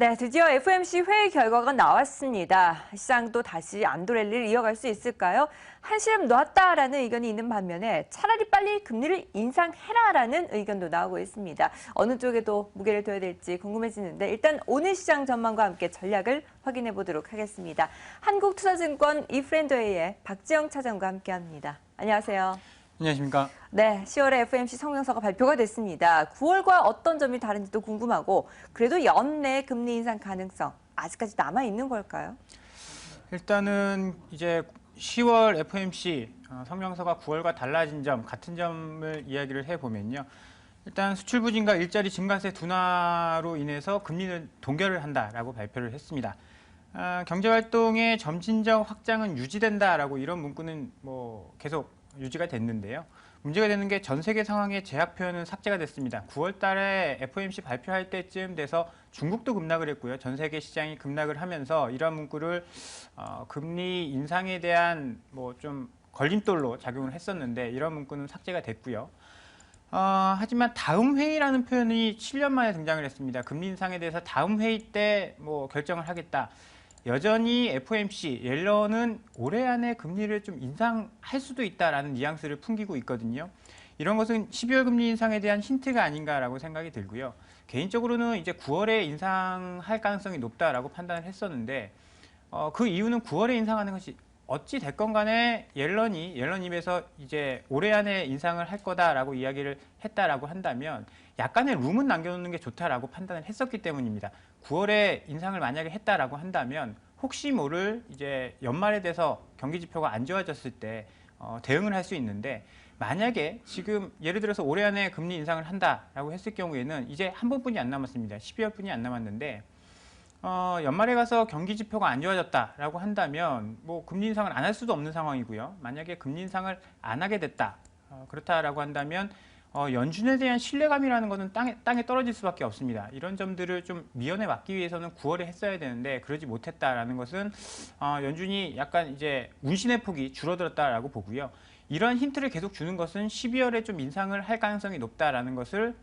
네, 드디어 FOMC 회의 결과가 나왔습니다. 시장도 다시 안도 랠리를 이어갈 수 있을까요? 한시름 놨다라는 의견이 있는 반면에 차라리 빨리 금리를 인상해라라는 의견도 나오고 있습니다. 어느 쪽에도 무게를 둬야 될지 궁금해지는데 일단 오늘 시장 전망과 함께 전략을 확인해 보도록 하겠습니다. 한국투자증권 이프렌드웨이의 박지영 차장과 함께합니다. 안녕하세요. 안녕하십니까. 네, 10월에 FOMC 성명서가 발표가 됐습니다. 9월과 어떤 점이 다른지도 궁금하고 그래도 연내 금리 인상 가능성 아직까지 남아있는 걸까요? 일단은 이제 10월 FOMC 성명서가 9월과 달라진 점, 같은 점을 이야기를 해보면요. 일단 수출 부진과 일자리 증가세 둔화로 인해서 금리는 동결을 한다라고 발표를 했습니다. 경제활동의 점진적 확장은 유지된다라고 이런 문구는 계속 유지가 됐는데요. 문제가 되는 게 전 세계 상황의 제약 표현은 삭제가 됐습니다. 9월 달에 FOMC 발표할 때쯤 돼서 중국도 급락을 했고요. 전 세계 시장이 급락을 하면서 이러한 문구를 금리 인상에 대한 좀 걸림돌로 작용을 했었는데 이런 문구는 삭제가 됐고요. 하지만 다음 회의라는 표현이 7년 만에 등장을 했습니다. 금리 인상에 대해서 다음 회의 때 결정을 하겠다. 여전히 FOMC, 옐런은 올해 안에 금리를 좀 인상할 수도 있다라는 뉘앙스를 풍기고 있거든요. 이런 것은 12월 금리 인상에 대한 힌트가 아닌가라고 생각이 들고요. 개인적으로는 이제 9월에 인상할 가능성이 높다라고 판단을 했었는데 그 이유는 9월에 인상하는 것이 어찌 됐건 간에 옐런 입에서 이제 올해 안에 인상을 할 거다라고 이야기를 했다라고 한다면 약간의 룸은 남겨놓는 게 좋다라고 판단을 했었기 때문입니다. 9월에 인상을 만약에 했다라고 한다면 혹시 모를 이제 연말에 돼서 경기 지표가 안 좋아졌을 때 대응을 할 수 있는데 만약에 지금 예를 들어서 올해 안에 금리 인상을 한다라고 했을 경우에는 이제 한 번뿐이 안 남았습니다. 12월뿐이 안 남았는데 연말에 가서 경기 지표가 안 좋아졌다라고 한다면 금리 인상을 안 할 수도 없는 상황이고요. 만약에 금리 인상을 안 하게 됐다. 그렇다라고 한다면 연준에 대한 신뢰감이라는 것은 땅에 떨어질 수밖에 없습니다. 이런 점들을 좀 미연에 막기 위해서는 9월에 했어야 되는데 그러지 못했다라는 것은 연준이 약간 이제 운신의 폭이 줄어들었다라고 보고요. 이러한 힌트를 계속 주는 것은 12월에 좀 인상을 할 가능성이 높다라는 것을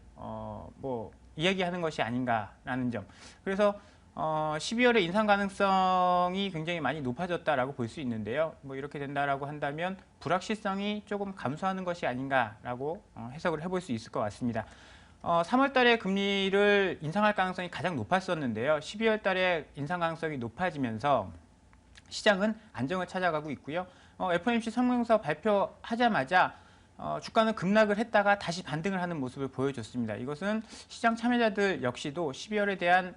이야기하는 것이 아닌가라는 점. 그래서 12월에 인상 가능성이 굉장히 많이 높아졌다라고 볼 수 있는데요. 이렇게 된다라고 한다면 불확실성이 조금 감소하는 것이 아닌가라고 해석을 해볼 수 있을 것 같습니다. 3월 달에 금리를 인상할 가능성이 가장 높았었는데요. 12월 달에 인상 가능성이 높아지면서 시장은 안정을 찾아가고 있고요. FOMC 성명서 발표하자마자 주가는 급락을 했다가 다시 반등을 하는 모습을 보여줬습니다. 이것은 시장 참여자들 역시도 12월에 대한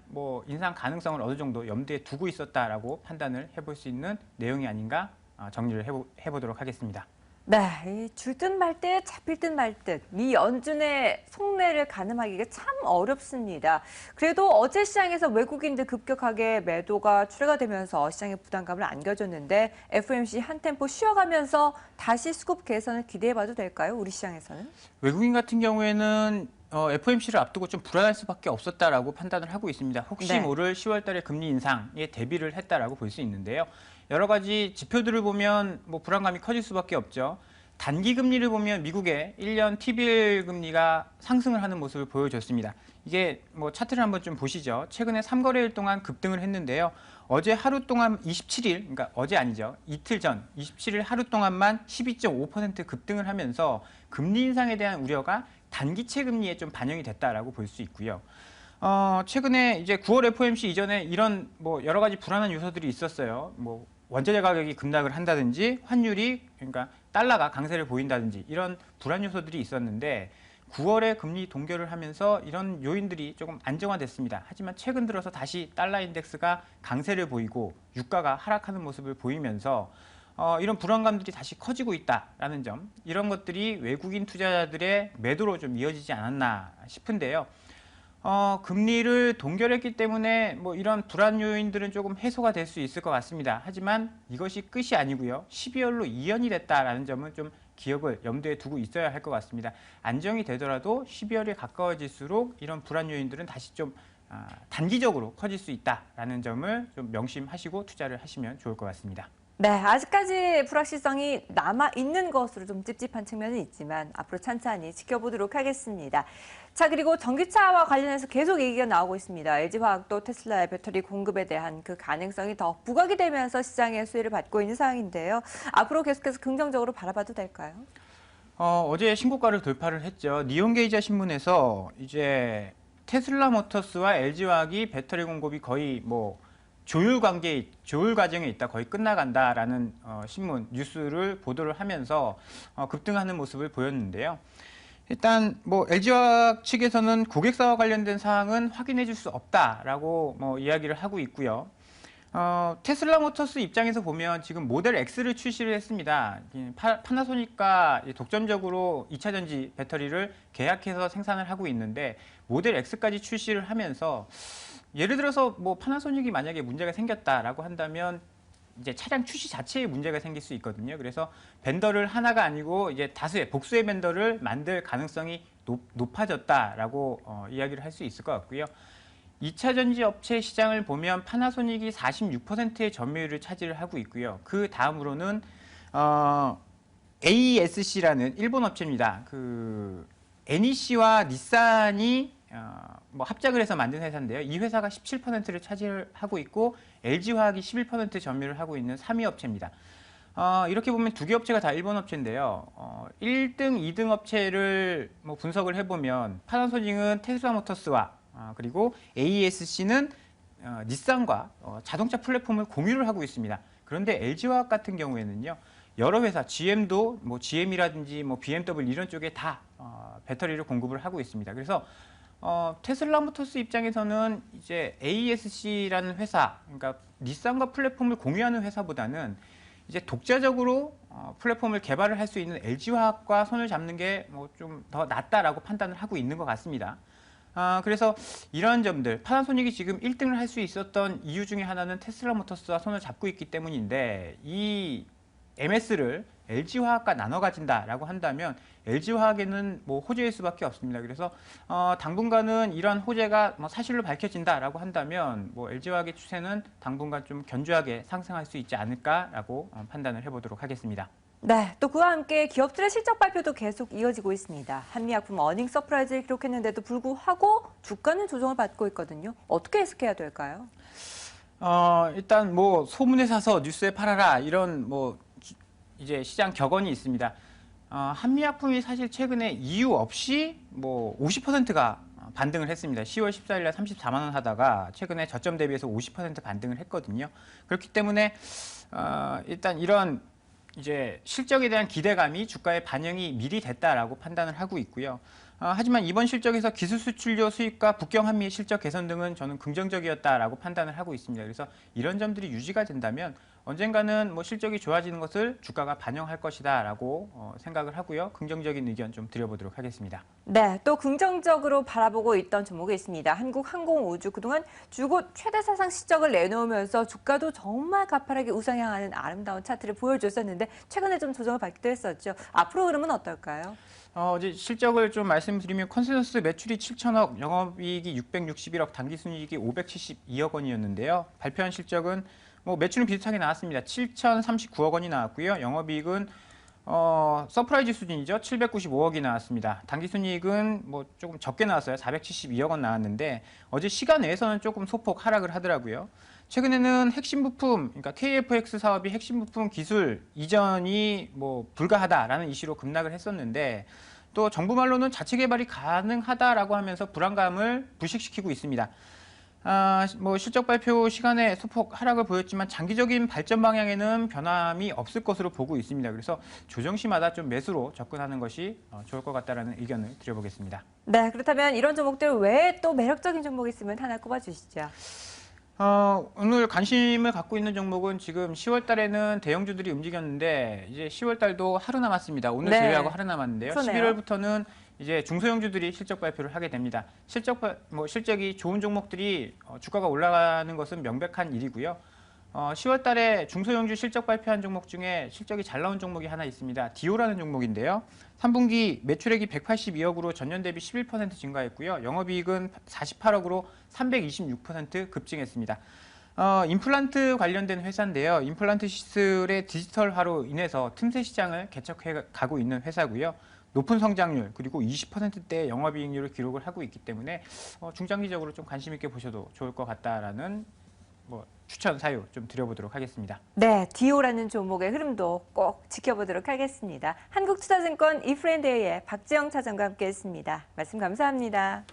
인상 가능성을 어느 정도 염두에 두고 있었다라고 판단을 해볼 수 있는 내용이 아닌가 정리를 해보도록 하겠습니다. 네, 줄 듯 말 듯, 잡힐 듯 말 듯, 미 연준의 속내를 가늠하기가 참 어렵습니다. 그래도 어제 시장에서 외국인들 급격하게 매도가 출회가 되면서 시장에 부담감을 안겨줬는데 FOMC 한 템포 쉬어가면서 다시 수급 개선을 기대해봐도 될까요? 우리 시장에서는? 외국인 같은 경우에는 FOMC를 앞두고 좀 불안할 수밖에 없었다라고 판단을 하고 있습니다. 혹시 모를 10월 달에 금리 인상에 대비를 했다라고 볼 수 있는데요. 여러 가지 지표들을 보면 불안감이 커질 수밖에 없죠. 단기 금리를 보면 미국의 1년 T빌 금리가 상승을 하는 모습을 보여줬습니다. 이게 차트를 한번 좀 보시죠. 최근에 3거래일 동안 급등을 했는데요. 어제 하루 동안 27일, 그러니까 어제 아니죠. 이틀 전 27일 하루 동안만 12.5% 급등을 하면서 금리 인상에 대한 우려가 단기채 금리에 좀 반영이 됐다라고 볼 수 있고요. 최근에 이제 9월 FOMC 이전에 이런 여러 가지 불안한 요소들이 있었어요. 원자재 가격이 급락을 한다든지 환율이 그러니까 달러가 강세를 보인다든지 이런 불안 요소들이 있었는데 9월에 금리 동결을 하면서 이런 요인들이 조금 안정화됐습니다. 하지만 최근 들어서 다시 달러 인덱스가 강세를 보이고 유가가 하락하는 모습을 보이면서 이런 불안감들이 다시 커지고 있다라는 점, 이런 것들이 외국인 투자자들의 매도로 좀 이어지지 않았나 싶은데요. 금리를 동결했기 때문에 이런 불안 요인들은 조금 해소가 될 수 있을 것 같습니다. 하지만 이것이 끝이 아니고요. 12월로 이연이 됐다라는 점은 좀 기억을 염두에 두고 있어야 할 것 같습니다. 안정이 되더라도 12월에 가까워질수록 이런 불안 요인들은 다시 좀 단기적으로 커질 수 있다라는 점을 좀 명심하시고 투자를 하시면 좋을 것 같습니다. 네, 아직까지 불확실성이 남아있는 것으로 좀 찝찝한 측면은 있지만 앞으로 찬찬히 지켜보도록 하겠습니다. 자, 그리고 전기차와 관련해서 계속 얘기가 나오고 있습니다. LG화학도 테슬라의 배터리 공급에 대한 그 가능성이 더 부각이 되면서 시장의 수혜를 받고 있는 상황인데요. 앞으로 계속해서 긍정적으로 바라봐도 될까요? 어제 신고가를 돌파를 했죠. 니온게이자 신문에서 이제 테슬라 모터스와 LG화학이 배터리 공급이 거의 뭐 조율 과정에 있다, 거의 끝나간다라는 신문 뉴스를 보도를 하면서 급등하는 모습을 보였는데요. 일단 뭐 LG화학 측에서는 고객사와 관련된 사항은 확인해 줄 수 없다라고 뭐 이야기를 하고 있고요. 테슬라 모터스 입장에서 보면 지금 모델 X를 출시를 했습니다. 파나소닉과 독점적으로 2차 전지 배터리를 계약해서 생산을 하고 있는데 모델 X까지 출시를 하면서 예를 들어서 뭐 파나소닉이 만약에 문제가 생겼다라고 한다면 이제 차량 출시 자체에 문제가 생길 수 있거든요. 그래서 벤더를 하나가 아니고 이제 다수의 복수의 벤더를 만들 가능성이 높아졌다라고 이야기를 할 수 있을 것 같고요. 2차 전지 업체 시장을 보면 파나소닉이 46%의 점유율을 차지를 하고 있고요. 그 다음으로는 AESC라는 일본 업체입니다. 그 NEC와 닛산이 뭐 합작을 해서 만든 회사인데요. 이 회사가 17%를 차지하고 있고 LG화학이 11% 점유를 하고 있는 3위 업체입니다. 이렇게 보면 두 개 업체가 다 일본 업체인데요. 1등, 2등 업체를 뭐 분석을 해보면 파나소닉은 테슬라 모터스와 그리고 AESC는 닛산과 자동차 플랫폼을 공유를 하고 있습니다. 그런데 LG화학 같은 경우에는요. 여러 회사, GM도 뭐 GM이라든지 뭐 BMW 이런 쪽에 다 배터리를 공급을 하고 있습니다. 그래서 테슬라 모터스 입장에서는 이제 AESC라는 회사, 그러니까 닛산과 플랫폼을 공유하는 회사보다는 이제 독자적으로 플랫폼을 개발을 할 수 있는 LG화학과 손을 잡는 게 뭐 좀 더 낫다라고 판단을 하고 있는 것 같습니다. 그래서 이런 점들, 파나소닉이 지금 1등을 할 수 있었던 이유 중에 하나는 테슬라 모터스와 손을 잡고 있기 때문인데 이 MS를 LG화학과 나눠 가진다라고 한다면 LG화학에는 뭐 호재일 수밖에 없습니다. 그래서 당분간은 이러한 호재가 뭐 사실로 밝혀진다라고 한다면 뭐 LG화학의 추세는 당분간 좀 견조하게 상승할 수 있지 않을까라고 판단을 해보도록 하겠습니다. 네, 또 그와 함께 기업들의 실적 발표도 계속 이어지고 있습니다. 한미약품 어닝 서프라이즈를 기록했는데도 불구하고 주가는 조정을 받고 있거든요. 어떻게 해석해야 될까요? 일단 뭐 소문에 사서 뉴스에 팔아라 이런 뭐 이제 시장 격언이 있습니다. 한미약품이 사실 최근에 이유 없이 뭐 50%가 반등을 했습니다. 10월 14일 날 34만 원 하다가 최근에 저점 대비해서 50% 반등을 했거든요. 그렇기 때문에 일단 이런 이제 실적에 대한 기대감이 주가에 반영이 미리 됐다라고 판단을 하고 있고요. 하지만 이번 실적에서 기술 수출료 수익과 북경 한미의 실적 개선 등은 저는 긍정적이었다라고 판단을 하고 있습니다. 그래서 이런 점들이 유지가 된다면 언젠가는 뭐 실적이 좋아지는 것을 주가가 반영할 것이다라고 생각을 하고요. 긍정적인 의견 좀 드려보도록 하겠습니다. 네, 또 긍정적으로 바라보고 있던 종목이 있습니다. 한국항공우주 그동안 주고 최대 사상 실적을 내놓으면서 주가도 정말 가파르게 우상향하는 아름다운 차트를 보여줬었는데 최근에 좀 조정을 받기도 했었죠. 앞으로 흐름은 어떨까요? 이제 실적을 좀 말씀드리면 컨센서스 매출이 7천억, 영업이익이 661억, 당기순이익이 572억 원이었는데요. 발표한 실적은 뭐 매출은 비슷하게 나왔습니다. 7,039억 원이 나왔고요. 영업이익은 서프라이즈 수준이죠. 795억이 나왔습니다. 당기순이익은 뭐 조금 적게 나왔어요. 472억 원 나왔는데 어제 시간 내에서는 조금 소폭 하락을 하더라고요. 최근에는 핵심 부품, 그러니까 KFX 사업이 핵심 부품 기술 이전이 뭐 불가하다라는 이슈로 급락을 했었는데 또 정부 말로는 자체 개발이 가능하다라고 하면서 불안감을 부식시키고 있습니다. 뭐 실적 발표 시간에 소폭 하락을 보였지만 장기적인 발전 방향에는 변함이 없을 것으로 보고 있습니다. 그래서 조정시마다 좀 매수로 접근하는 것이 좋을 것 같다라는 의견을 드려보겠습니다. 네, 그렇다면 이런 종목들 외에 또 매력적인 종목이 있으면 하나 꼽아주시죠. 오늘 관심을 갖고 있는 종목은 지금 10월 달에는 대형주들이 움직였는데 이제 10월 달도 하루 남았습니다. 오늘 네. 제외하고 하루 남았는데요. 그러네요. 11월부터는 이제 중소형주들이 실적 발표를 하게 됩니다. 실적이 좋은 종목들이 주가가 올라가는 것은 명백한 일이고요. 10월 달에 중소형주 실적 발표한 종목 중에 실적이 잘 나온 종목이 하나 있습니다. 디오라는 종목인데요. 3분기 매출액이 182억으로 전년 대비 11% 증가했고요. 영업이익은 48억으로 326% 급증했습니다. 임플란트 관련된 회사인데요. 임플란트 시술의 디지털화로 인해서 틈새 시장을 개척해 가고 있는 회사고요. 높은 성장률 그리고 20%대의 영업이익률을 기록을 하고 있기 때문에 중장기적으로 좀 관심 있게 보셔도 좋을 것 같다라는 추천 사유 좀 드려보도록 하겠습니다. 네, 디오라는 종목의 흐름도 꼭 지켜보도록 하겠습니다. 한국투자증권 이프랜드의 박지영 차장과 함께했습니다. 말씀 감사합니다.